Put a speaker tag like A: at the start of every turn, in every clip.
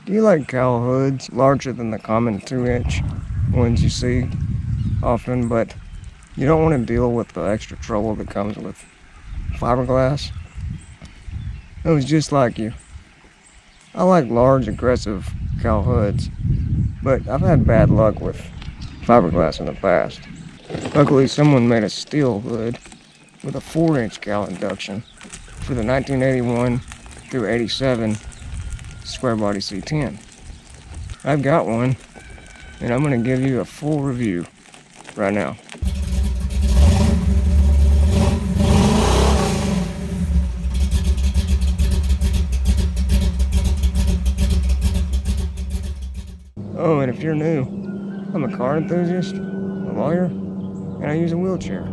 A: Do you like cowl hoods larger than the common 2-inch ones you see often, but you don't want to deal with the extra trouble that comes with fiberglass? It was just like you. I like large, aggressive cowl hoods, but I've had bad luck with fiberglass in the past. Luckily, someone made a steel hood with a 4-inch cowl induction for the 1981 through 87 square body C10. I've got one, and I'm going to give you a full review right now. Oh, and if you're new, I'm a car enthusiast, a lawyer, and I use a wheelchair.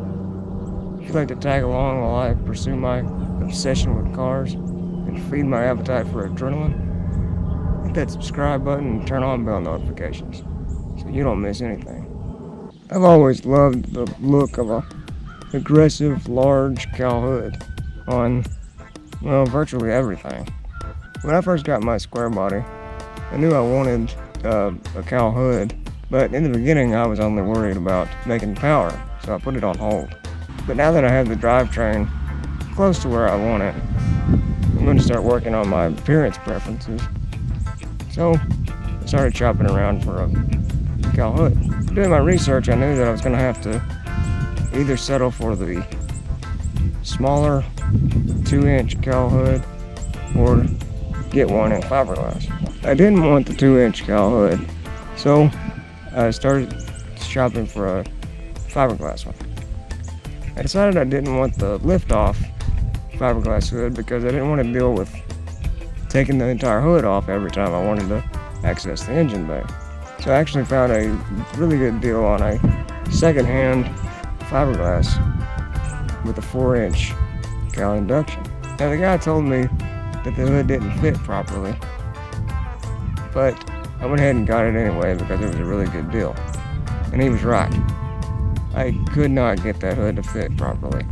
A: If you'd like to tag along while I pursue my obsession with cars and feed my appetite for adrenaline, hit that subscribe button and turn on bell notifications so you don't miss anything. I've always loved the look of a aggressive, large cowl hood on, well, virtually everything. When I first got my square body, I knew I wanted a cowl hood, but in the beginning I was only worried about making power, so I put it on hold. But now that I have the drivetrain close to where I want it, I'm going to start working on my appearance preferences. So I started shopping around for a cowl hood. Doing my research, I knew that I was going to have to either settle for the smaller 2-inch cowl hood or get one in fiberglass. I didn't want the 2-inch cowl hood, so I started shopping for a fiberglass one. I decided I didn't want the lift-off fiberglass hood because I didn't want to deal with taking the entire hood off every time I wanted to access the engine bay. So I actually found a really good deal on a second-hand fiberglass with a 4-inch cowl induction. Now the guy told me that the hood didn't fit properly, but I went ahead and got it anyway because it was a really good deal. And he was right. I could not get that hood to fit properly.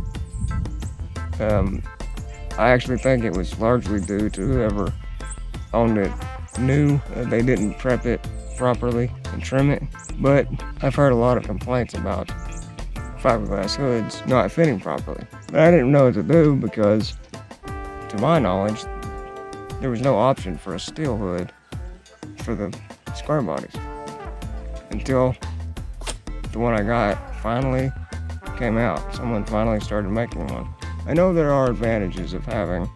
A: I actually think it was largely due to whoever owned it knew they didn't prep it properly and trim it, but I've heard a lot of complaints about fiberglass hoods not fitting properly. But I didn't know what to do because, to my knowledge, there was no option for a steel hood for the square bodies until the one I got finally came out. Someone finally started making one. I know there are advantages of having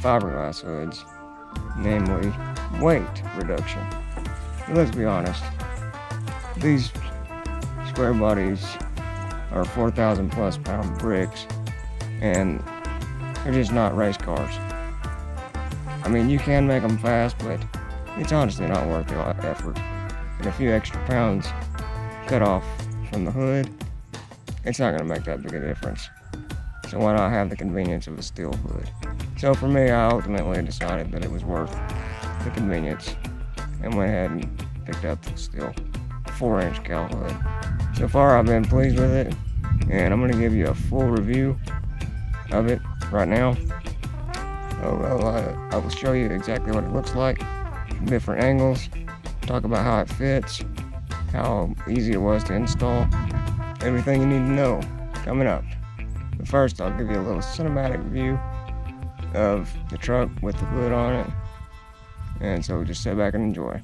A: fiberglass hoods, namely weight reduction. But let's be honest, these square bodies are 4,000 plus pound bricks, and they're just not race cars. I mean, you can make them fast, but it's honestly not worth the effort. And a few extra pounds cut off from the hood, it's not going to make that big a difference. So why not have the convenience of a steel hood? So for me, I ultimately decided that it was worth the convenience and went ahead and picked up the steel 4-inch cowl hood. So far, I've been pleased with it, and I'm going to give you a full review of it right now. I will show you exactly what it looks like, different angles, talk about how it fits, how easy it was to install, everything you need to know coming up. But first, I'll give you a little cinematic view of the truck with the hood on it, and so just sit back and enjoy.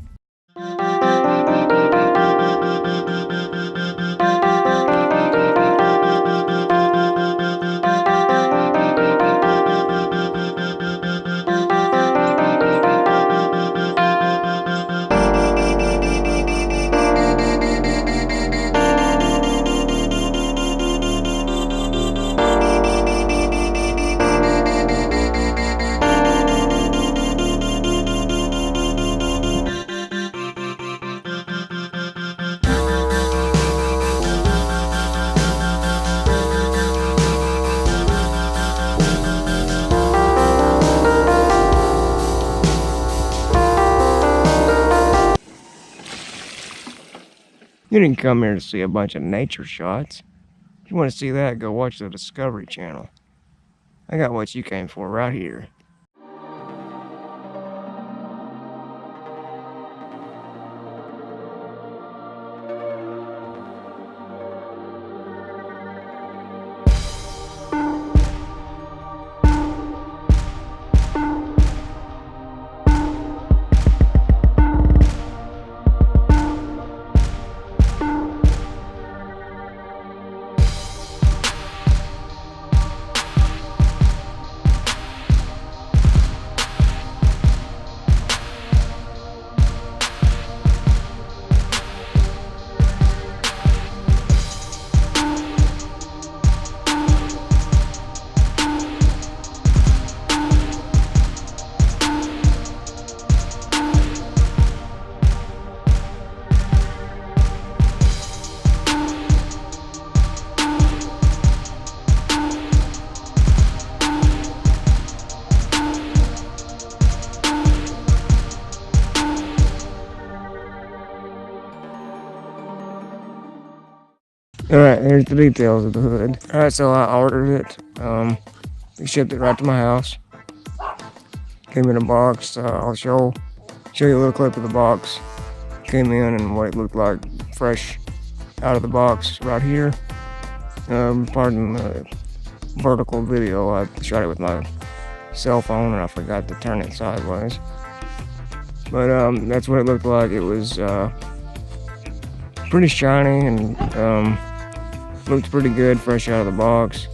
A: You didn't come here to see a bunch of nature shots. If you want to see that, go watch the Discovery Channel. I got what you came for right here. Alright, here's the details of the hood. Alright, so I ordered it. They shipped it right to my house. Came in a box. I'll show you a little clip of the box. Came in and what it looked like fresh out of the box right here. Pardon the vertical video. I shot it with my cell phone and I forgot to turn it sideways. But that's what it looked like. It was pretty shiny and looked pretty good fresh out of the box.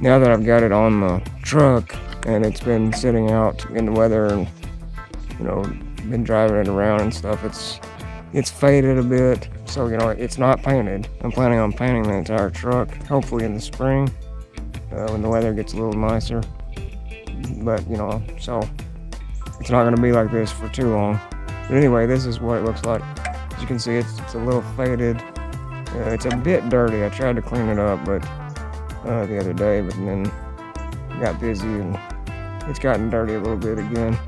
A: Now that I've got it on the truck and it's been sitting out in the weather and been driving it around and stuff, it's faded a bit, so it's not painted. I'm planning on painting the entire truck, hopefully in the spring when the weather gets a little nicer. But so it's not going to be like this for too long. But anyway, this is what it looks like. As you can see, it's a little faded. It's a bit dirty. I tried to clean it up but the other day, but then got busy and it's gotten dirty a little bit again.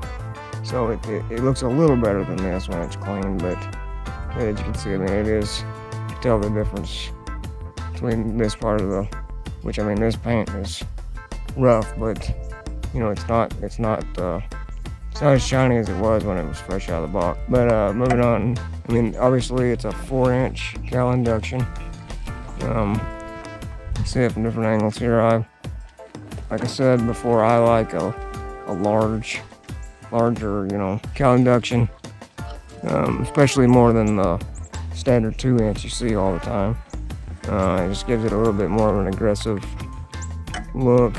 A: So it looks a little better than this when it's clean, but as you can see, I mean, it is, you can tell the difference between this part of this paint is rough, but it's not as shiny as it was when it was fresh out of the box. But moving on, I mean, obviously it's a 4-inch Cowl Induction. See it from different angles here. Like I said before, I like a larger, Cowl Induction, especially more than the standard 2-inch you see all the time. It just gives it a little bit more of an aggressive look.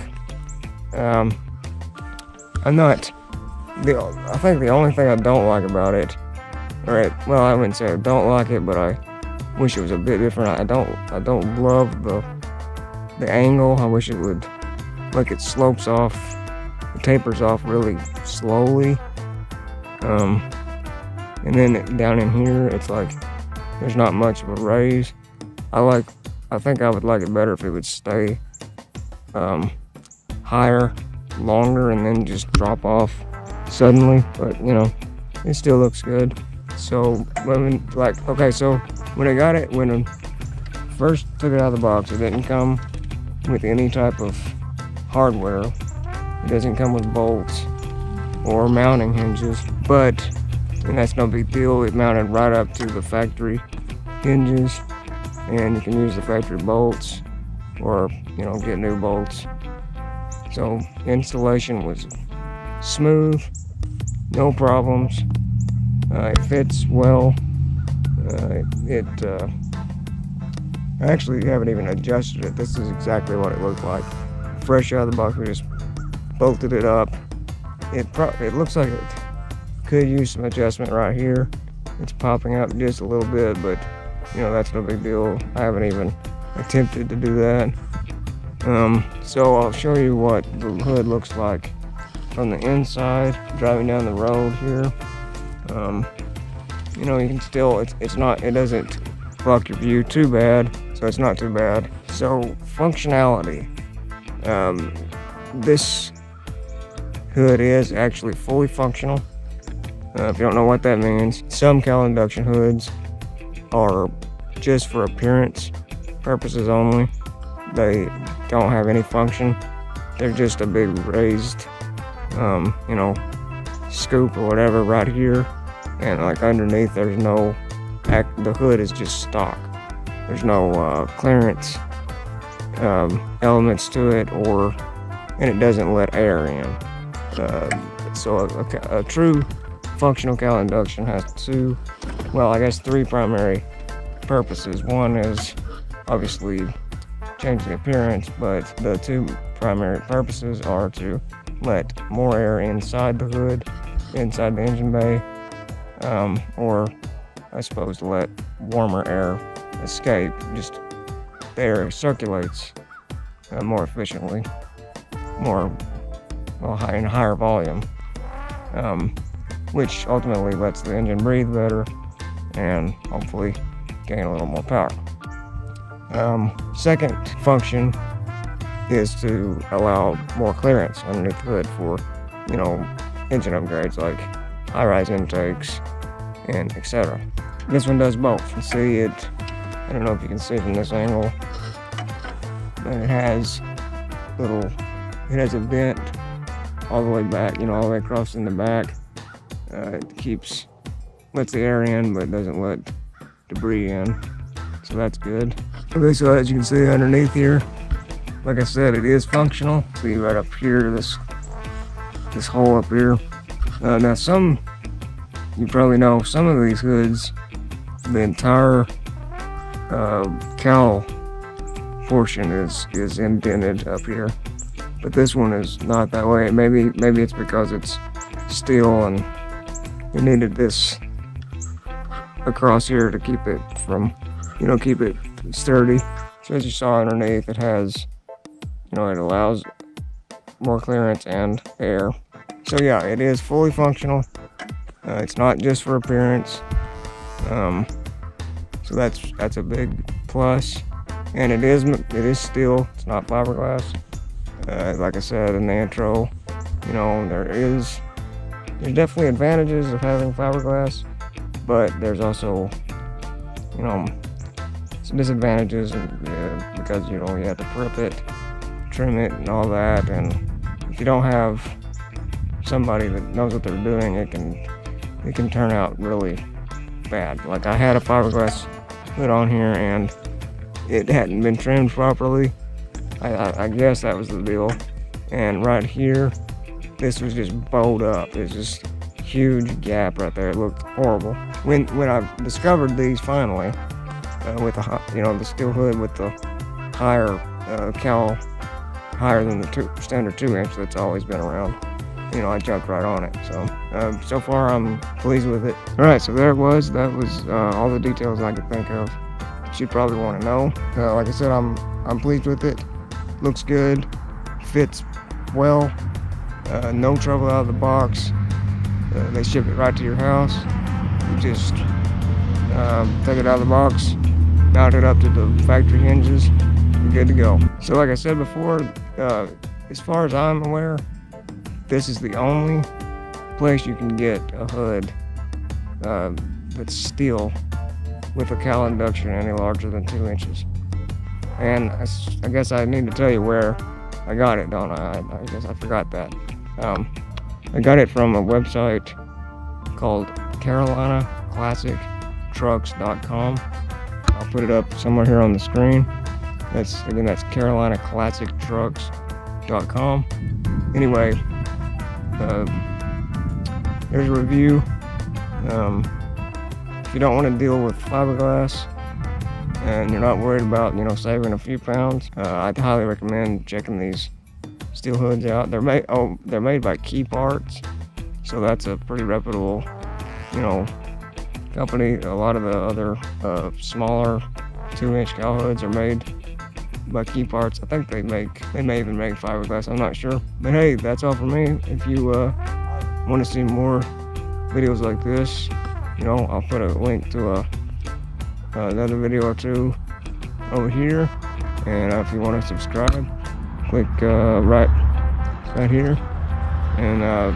A: I think the only thing I don't like about it, well, I wouldn't say I don't like it, but I wish it was a bit different. I don't love the angle. I wish it would, like, it slopes off, it tapers off really slowly. And then down in here, it's like there's not much of a raise. I think I would like it better if it would stay higher, longer, and then just drop off suddenly. But it still looks good. So when I got it, when I first took it out of the box, it didn't come with any type of hardware. It doesn't come with bolts or mounting hinges, and that's no big deal. It mounted right up to the factory hinges, and you can use the factory bolts or get new bolts. So installation was smooth, no problems. It fits well. I actually haven't even adjusted it. This is exactly what it looked like. Fresh out of the box, we just bolted it up. It looks like it could use some adjustment right here. It's popping up just a little bit, but that's no big deal. I haven't even attempted to do that. So I'll show you what the hood looks like from the inside, driving down the road here. You can still, it doesn't block your view too bad, so it's not too bad. So functionality, this hood is actually fully functional. If you don't know what that means, some Cowl Induction hoods are just for appearance purposes only. They don't have any function. They're just a big raised, scoop or whatever right here, and like underneath there's no, the hood is just stock. There's no clearance elements to it, and it doesn't let air in. So a true functional Cowl Induction has three primary purposes. One is obviously change the appearance, but the two primary purposes are to let more air inside the hood, inside the engine bay, or I suppose to let warmer air escape. Just the air circulates more efficiently, in higher volume, which ultimately lets the engine breathe better and hopefully gain a little more power. Second function is to allow more clearance underneath the hood for, engine upgrades like high-rise intakes and etc. This one does both. You see, it I don't know if you can see from this angle, but it has a vent all the way back, you know, all the way across in the back. It lets the air in, but doesn't let debris in, so that's good. Okay, so as you can see underneath here, like I said, it is functional. See right up here, this hole up here. Now you probably know, some of these hoods, the entire cowl portion is indented up here, but this one is not that way. Maybe it's because it's steel and you needed this across here to keep it from, you know, keep it sturdy. So as you saw underneath, it has, you know, it allows more clearance and air. So yeah, it is fully functional. It's not just for appearance. So that's a big plus. And it is steel. It's not fiberglass. Like I said in the intro, you know, there's definitely advantages of having fiberglass, but there's also, you know, some disadvantages because, you know, you have to prep it, trim it, and all that. And if you don't have somebody that knows what they're doing, it can turn out really bad. Like, I had a fiberglass hood on here and it hadn't been trimmed properly. I guess that was the deal. And right here, this was just bowed up. It's just a huge gap right there. It looked horrible. When I discovered these finally, with the steel hood with the higher cowl, higher than the standard 2-inch that's always been around, you know, I jumped right on it. So far I'm pleased with it. All right, so there it was. That was all the details I could think of that you'd probably want to know. Like I said, I'm pleased with it. Looks good, fits well, no trouble out of the box. They ship it right to your house. You just take it out of the box, mount it up to the factory hinges, you're good to go. So like I said before, as far as I'm aware, this is the only place you can get a hood that's steel with a cowl induction any larger than 2 inches. And I guess I need to tell you where I got it, don't I? I guess I forgot that. I got it from a website called CarolinaClassicTrucks.com. I'll put it up somewhere here on the screen. That's CarolinaClassicTrucks.com. Anyway, there's a review. If you don't want to deal with fiberglass and you're not worried about, you know, saving a few pounds, I'd highly recommend checking these steel hoods out. They're made by Key Parts, so that's a pretty reputable, you know, company. A lot of the other smaller 2-inch cowl hoods are made by Key Parts. I think they may even make fiberglass, I'm not sure. But hey, that's all for me. If you want to see more videos like this, you know, I'll put a link to another video or two over here. And if you want to subscribe, click right here. And if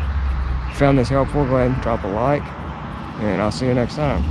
A: you found this helpful, go ahead and drop a like, and I'll see you next time.